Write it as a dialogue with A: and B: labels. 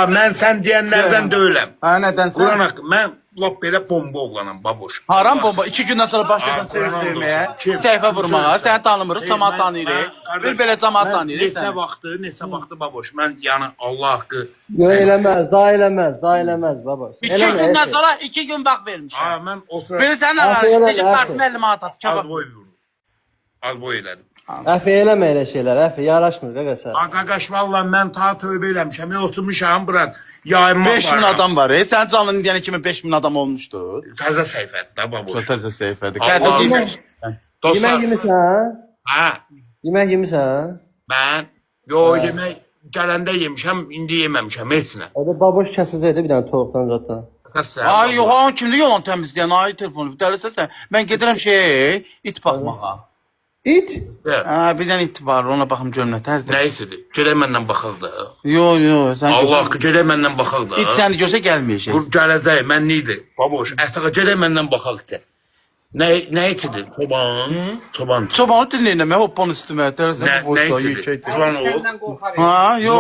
A: Mən sən deyənlərdən deyiləm.
B: Ha neden sen?
A: Quran haqqı, mən lap belə bomba oğlanam baboş.
B: Haram bomba. 2 gündən sonra başladın
A: Aa, Kur'an
B: sevmeye,
A: olsun. Kim?
B: səhifə
A: Kim
B: vurmağa.
A: söylüyorsa?
B: Səni tanımırıq, cəmaat tanıyırıq. Bir belə cəmaat tanıyırıq
A: Neçə
B: səni.
A: vaxtı baboş. Mən yəni Allah haqqı.
C: Yo eləməz, daha eləməz, daha eləməz baba.
B: 2 gündən sonra 2 gün vaxt vermişəm.
A: Aa, mən o sıra
B: Biri sənin
C: Aferin,
B: ağarı,
C: aferin.
B: partimi əlimə at, kebab.
A: alboy vurdum. Alboy elədim.
C: Əfi eləmə elə şeylər, əfi yaraşmır qaqa sən.
A: Qaqaş vallahi mən ta tövbə eləmişəm. Mən oturmuşam bura yayınmaq
B: 5000 adam var. Sənin canlını deyənə kimi 5000 adam olmuşdu.
A: Təzə səhifədir da baboş.
B: Təzə səhifədir.
A: Allah
B: Qədim
A: Allah.
C: Yemək
A: Dostlar,
C: yemisən?
A: hə,
C: Yemək yemisən?
A: mən yemək gələndə yemişəm, indi yeməmişəm heç nə.
C: O da baboş kəsicəkdi bir dənə toyuqdan zaten.
B: Ay yox, ha kimdir yalan təmizləyən? Ay telefonu dəlisə sən. Mən gedirəm it baxmağa.
C: İt?
B: Ha, bir dənə it var, ona baxım görüm nətərdir.
A: Nə itidir? Gedək məndən baxaq da.
B: Yo, sən
A: Allah
B: görsən.
A: haqqı gedək məndən baxaq da.
B: İt səni görsə gəlməyəcək.
A: Qur gələcək, mən neydi? Baboş, ətağa gedək məndən baxaq da. Nə itidir? Çoban.
B: Çobanı dinləyinə, mən hoppanın üstümə, dəlisə
A: Nə
B: bu boyda
A: itidir?
B: yükək.
A: Çoban o.
B: Ha, yo.